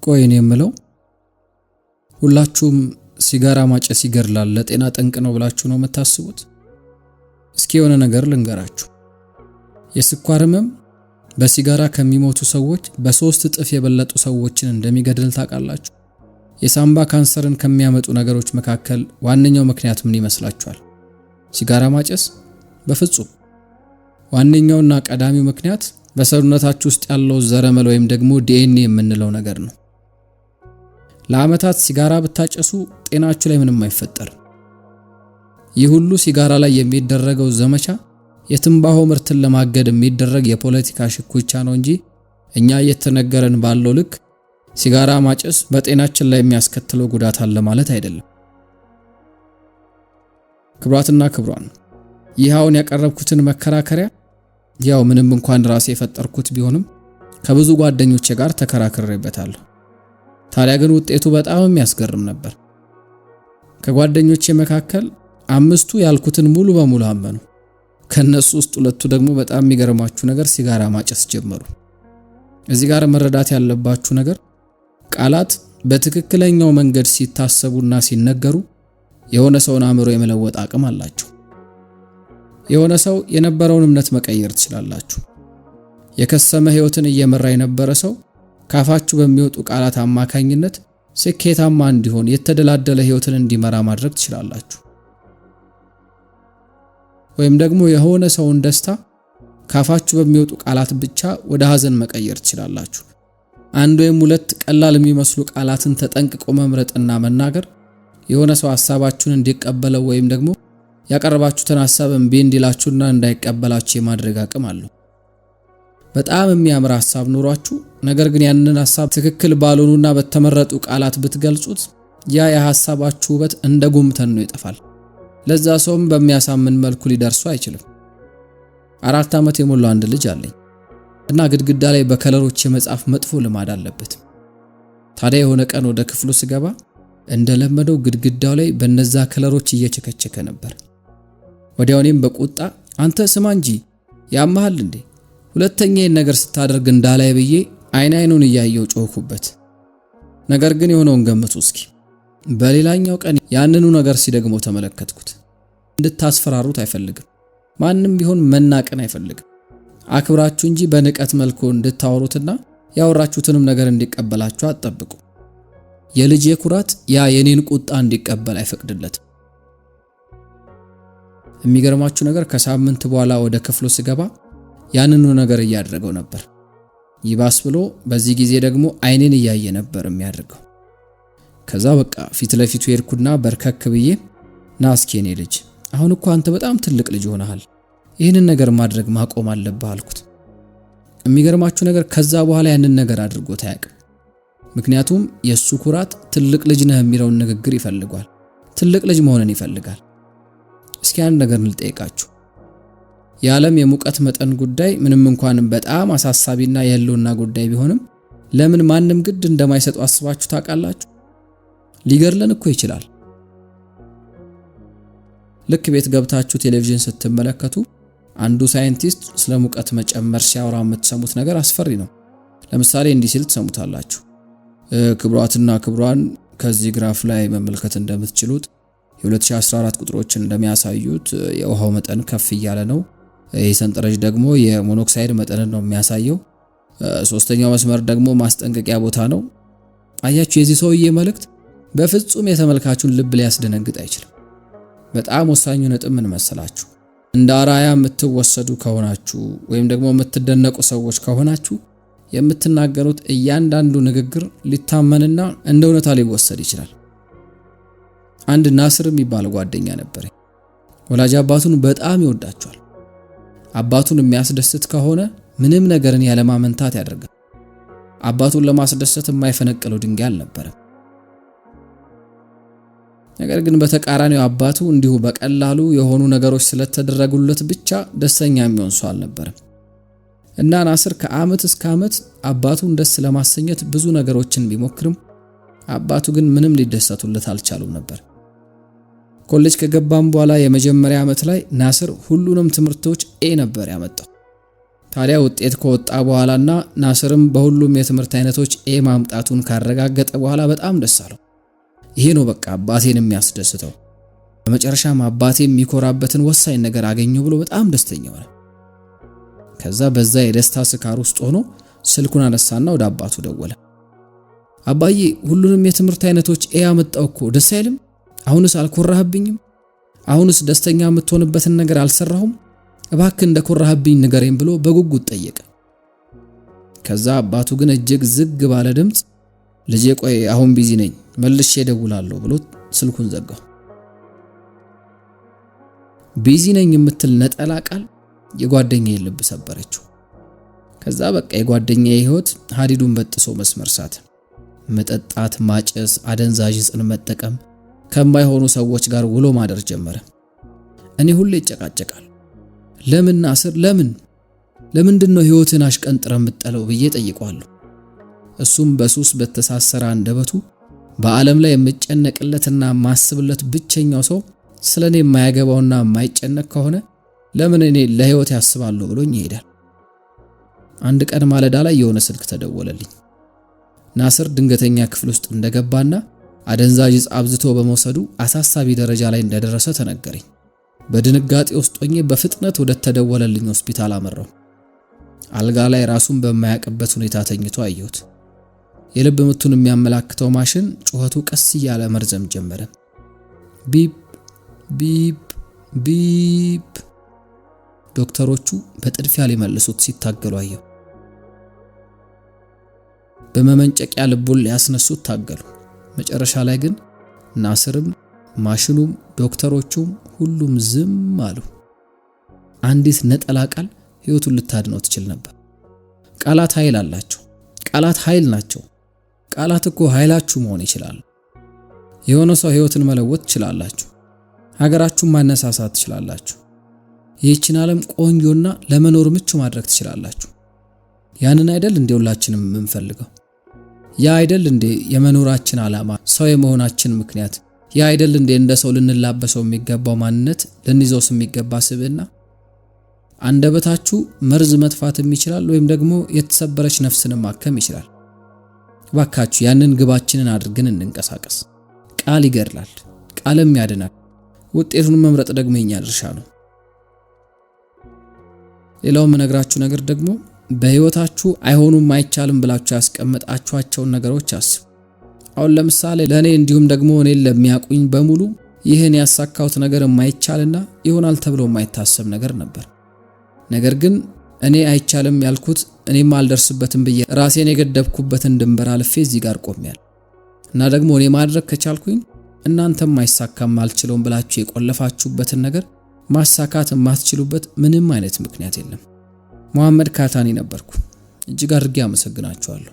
ቆይ እኔ የምለው ሁላችሁም ሲጋራ ማጨስ ይገድላል ለጤና ጠንቅ ነው ብላችሁ ነው የምታስቡት? እስኪ የሆነ ነገር ልንገራችሁ። የስኳር ህመም በሲጋራ ከሚሞቱ ሰዎች በ3 እጥፍ የበለጡ ሰዎችን እንደሚገድል ታውቃላችሁ? የሳምባ ካንሰርን ከሚያመጡ ነገሮች መካከል ዋነኛው ምክንያት ምን ይመስላችኋል? ሲጋራ ማጨስ? በፍጹም። ዋነኛውና ቀዳሚው ምክንያት በሰውነታችሁ ውስጥ ያለው ዘረመል ወይም ደግሞ ዲኤንኤ የምንለው ነገር ነው። ለዓመታት ሲጋራ ብታጨሱ ጤናችሁ ላይ ምንም አይፈጠርም። ይህ ሁሉ ሲጋራ ላይ የሚደረገው ዘመቻ የትንባሆ ምርትን ለማገድ የሚደረግ የፖለቲካ ሽኩቻ ነው እንጂ እኛ እየተነገረን ባለው ልክ ሲጋራ ማጨስ በጤናችን ላይ የሚያስከትለው ጉዳት አለ ማለት አይደለም። ክብራትና ክብሯን ይህ አሁን ያቀረብኩትን መከራከሪያ ያው ምንም እንኳን ራሴ የፈጠርኩት ቢሆንም ከብዙ ጓደኞቼ ጋር ተከራክሬበታለሁ። ታዲያ ግን ውጤቱ በጣም የሚያስገርም ነበር። ከጓደኞቼ መካከል 5ቱ ያልኩትን ሙሉ በሙሉ አመኑ። ከነሱ ውስጥ 2ቱ ደግሞ በጣም የሚገርማችሁ ነገር ሲጋራ ማጨስ ጀመሩ። እዚህ ጋር መረዳት ያለባችሁ ነገር ቃላት በትክክለኛው መንገድ ሲታሰቡና ሲነገሩ የሆነ ሰውን አእምሮ የመለወጥ አቅም አላቸው። የሆነ ሰው የነበረውን እምነት መቀየር ትችላላችሁ። የከሰመ ህይወትን እየመራ የነበረ ሰው ካፋችሁ በሚወጡ ቃላት አማካኝነት ስኬታማ እንዲሆን የተደላደለ ህይወትን እንዲመራ ማድረግ ትችላላችሁ። ወይም ደግሞ የሆነ ሰውን ደስታ ካፋችሁ በሚወጡ ቃላት ብቻ ወደ ሐዘን መቀየር ትችላላችሁ። አንድ ወይም 2 ቀላል የሚመስሉ ቃላትን ተጠንቅቆ መምረጥና መናገር የሆነ ሰው ሐሳባችሁን እንዲቀበለው ወይም ደግሞ ያቀረባችሁትን ሐሳብ እምቢ እንዲላችሁና እንዳይቀበላችሁ የማድረግ አቅም አለው። በጣም የሚያምር ሐሳብ ኖሯችሁ ነገር ግን ያንን ሐሳብ ትክክል ባልሆኑና በተመረጡ ቃላት ብትገልጹት ያ የሐሳባችሁ ውበት እንደ ጉምተን ነው ይጠፋል። ለዛ ሰውም በሚያሳምን መልኩ ሊደርሱ አይችልም። 4 ዓመት የሞላው አንድ ልጅ አለኝ እና ግድግዳ ላይ በከለሮች የመጻፍ መጥፎ ልማድ አለበት። ታዲያ የሆነ ቀን ወደ ክፍሉ ስገባ እንደለመደው ግድግዳው ላይ በነዛ ከለሮች እየቸከቸከ ነበር። ወዲያውንም በቁጣ አንተ ስማ እንጂ ያማሃል እንዴ? ሁለተኛ ይህን ነገር ስታደርግ እንዳላይ ብዬ አይኑን እያየው ጮህኩበት። ነገር ግን የሆነውን ገምቱ እስኪ። በሌላኛው ቀን ያንኑ ነገር ሲደግመው ተመለከትኩት። እንድታስፈራሩት አይፈልግም። ማንም ቢሆን መናቀን አይፈልግም። አክብራችሁ እንጂ በንቀት መልኩ እንድታወሩትና ያወራችሁትንም ነገር እንዲቀበላችሁ አትጠብቁ። የልጄ ኩራት ያ የኔን ቁጣ እንዲቀበል አይፈቅድለትም። የሚገርማችሁ ነገር ከሳምንት በኋላ ወደ ክፍሉ ስገባ ያንኑ ነገር እያደረገው ነበር። ይባስ ብሎ በዚህ ጊዜ ደግሞ አይኔን እያየ ነበር የሚያደርገው። ከዛ በቃ ፊት ለፊቱ ሄድኩና በርከክ ብዬ ና እስኪ የኔ ልጅ አሁን እኮ አንተ በጣም ትልቅ ልጅ ሆነሃል፣ ይህንን ነገር ማድረግ ማቆም አለብህ አልኩት። የሚገርማችሁ ነገር ከዛ በኋላ ያንን ነገር አድርጎት አያውቅም። ምክንያቱም የሱ ኩራት ትልቅ ልጅ ነህ የሚለውን ንግግር ይፈልጋል። ትልቅ ልጅ መሆንን ይፈልጋል። እስኪ አንድ ነገር ልጠይቃችሁ። የዓለም የሙቀት መጠን ጉዳይ ምንም እንኳን በጣም አሳሳቢና የህልውና ጉዳይ ቢሆንም ለምን ማንም ግድ እንደማይሰጡ አስባችሁ ታውቃላችሁ? ሊገርለን እኮ ይችላል። ልክ ቤት ገብታችሁ ቴሌቪዥን ስትመለከቱ አንዱ ሳይንቲስት ስለ ሙቀት መጨመር ሲያወራ የምትሰሙት ነገር አስፈሪ ነው። ለምሳሌ እንዲህ ሲል ትሰሙታላችሁ። ክብሯትና ክብሯን ከዚህ ግራፍ ላይ መመልከት እንደምትችሉት የ2014 ቁጥሮችን እንደሚያሳዩት የውሃው መጠን ከፍ እያለ ነው። ይህ ሰንጠረዥ ደግሞ የሞኖክሳይድ መጠንን ነው የሚያሳየው። ሶስተኛው መስመር ደግሞ ማስጠንቀቂያ ቦታ ነው። አያችሁ፣ የዚህ ሰውዬ መልእክት በፍጹም የተመልካቹን ልብ ሊያስደነግጥ አይችልም። በጣም ወሳኙ ነጥብ ምን መሰላችሁ? እንደ አራያ የምትወሰዱ ከሆናችሁ ወይም ደግሞ የምትደነቁ ሰዎች ከሆናችሁ የምትናገሩት እያንዳንዱ ንግግር ሊታመንና እንደ እውነታ ሊወሰድ ይችላል። አንድ ናስር የሚባል ጓደኛ ነበር። ወላጅ አባቱን በጣም ይወዳቸዋል። አባቱን የሚያስደስት ከሆነ ምንም ነገርን ያለማመንታት ያደርጋል። አባቱን ለማስደሰት የማይፈነቅለው ድንጋይ አልነበረም። ነገር ግን በተቃራኒው አባቱ እንዲሁ በቀላሉ የሆኑ ነገሮች ስለተደረጉለት ብቻ ደስተኛ የሚሆን ሰው አልነበረም። እና ናስር ከዓመት እስከ ዓመት አባቱን ደስ ለማሰኘት ብዙ ነገሮችን ቢሞክርም አባቱ ግን ምንም ሊደሰቱለት አልቻሉም ነበር። ኮሌጅ ከገባም በኋላ የመጀመሪያ ዓመት ላይ ናስር ሁሉንም ትምህርቶች ኤ ነበር ያመጣው። ታዲያ ውጤት ከወጣ በኋላና ናስርም በሁሉም የትምህርት አይነቶች ኤ ማምጣቱን ካረጋገጠ በኋላ በጣም ደስ አለው። ይሄ ነው በቃ አባቴን የሚያስደስተው፣ በመጨረሻም አባቴ የሚኮራበትን ወሳኝ ነገር አገኘው ብሎ በጣም ደስተኛ ሆነ። ከዛ በዛ የደስታ ስካር ውስጥ ሆኖ ስልኩን አነሳና ወደ አባቱ ደወለ። አባዬ ሁሉንም የትምህርት አይነቶች ኤ ያመጣው እኮ ደስ አይልም? አሁንስ አልኮራህብኝም? አሁንስ ደስተኛ የምትሆንበትን ነገር አልሰራሁም? እባክህ እንደኮራህብኝ ንገረኝ ብሎ በጉጉት ጠየቀ። ከዛ አባቱ ግን እጅግ ዝግ ባለ ድምጽ ልጄ ቆይ አሁን ቢዚ ነኝ መልሼ እደውላለሁ ብሎ ስልኩን ዘጋው። ቢዚ ነኝ የምትል ነጠላ ቃል የጓደኛዬ ልብ ሰበረችው። ከዛ በቃ የጓደኛዬ ህይወት ሀዲዱን በጥሶ መስመር ሳተ። መጠጣት፣ ማጨስ፣ አደንዛዥ ዕፅን መጠቀም፣ ከማይሆኑ ሰዎች ጋር ውሎ ማደር ጀመረ። እኔ ሁሌ ይጨቃጨቃል። ለምን ናስር ለምንድነው ህይወትን አሽቀንጥረህ የምትጠለው ብዬ ጠይቀዋለሁ። እሱም በሱስ በተሳሰረ አንደበቱ በዓለም ላይ የምጨነቅለትና ማስብለት ብቸኛው ሰው ስለኔ የማያገባውና የማይጨነቅ ከሆነ ለምን እኔ ለህይወት ያስባለሁ ብሎኝ ይሄዳል። አንድ ቀን ማለዳ ላይ የሆነ ስልክ ተደወለልኝ። ናስር ድንገተኛ ክፍል ውስጥ እንደገባና አደንዛዥ ዕፅ አብዝቶ በመውሰዱ አሳሳቢ ደረጃ ላይ እንደደረሰ ተነገረኝ። በድንጋጤ ውስጥ ሆኜ በፍጥነት ወደ ተደወለልኝ ሆስፒታል አመራው። አልጋ ላይ ራሱን በማያውቅበት ሁኔታ ተኝቶ አየሁት። የልብ ምቱን የሚያመላክተው ማሽን ጩኸቱ ቀስ እያለ መርዘም ጀመረ። ቢፕ ቢፕ ቢፕ። ዶክተሮቹ በጥድፊያ ሊመልሱት ሲታገሉ አየሁ። በመመንጨቂያ ልቡን ሊያስነሱት ታገሉ። መጨረሻ ላይ ግን ናስርም ማሽኑም ዶክተሮቹም ሁሉም ዝም አሉ። አንዲት ነጠላ ቃል ህይወቱን ልታድነው ትችል ነበር። ቃላት ኃይል አላቸው። ቃላት ኃይል ናቸው። ቃላት እኮ ኃይላችሁ መሆን ይችላል። የሆነ ሰው ህይወትን መለወጥ ትችላላችሁ። ሀገራችሁን ማነሳሳት ትችላላችሁ። ይህችን ዓለም ቆንጆና ለመኖር ምቹ ማድረግ ትችላላችሁ። ያንን አይደል እንደ ሁላችንም የምንፈልገው? ያ አይደል እንደ የመኖራችን ዓላማ፣ ሰው የመሆናችን ምክንያት? ያ አይደል እንደ ሰው ልንላበሰው የሚገባው ማንነት፣ ልንይዘውስ የሚገባ ስብዕና? አንደበታችሁ መርዝ መጥፋትም ይችላል ወይም ደግሞ የተሰበረች ነፍስን ማከም ይችላል። ባካችሁ ያንን ግባችንን አድርገን እንንቀሳቀስ። ቃል ይገድላል፣ ቃልም ያድናል። ውጤቱን መምረጥ ደግሞ የኛ ድርሻ ነው። ሌላው መነግራችሁ ነገር ደግሞ በህይወታችሁ አይሆኑም አይቻልም ብላችሁ ያስቀመጣችኋቸውን ነገሮች አስቡ። አሁን ለምሳሌ ለኔ እንዲሁም ደግሞ እኔን ለሚያቁኝ በሙሉ ይህን ያሳካውት ነገር የማይቻልና ይሆናል ተብሎ የማይታሰብ ነገር ነበር። ነገር ግን እኔ አይቻልም ያልኩት እኔም አልደርስበትም ብዬ ራሴን የገደብኩበትን ድንበር አልፌ እዚህ ጋር ቆሜያለሁ። እና ደግሞ እኔ ማድረግ ከቻልኩኝ እናንተም ማይሳካም አልችለውም ብላችሁ የቆለፋችሁበትን ነገር ማሳካት የማትችሉበት ምንም አይነት ምክንያት የለም። መሐመድ ካታኒ ነበርኩ። እጅግ አድርጌ አመሰግናችኋለሁ።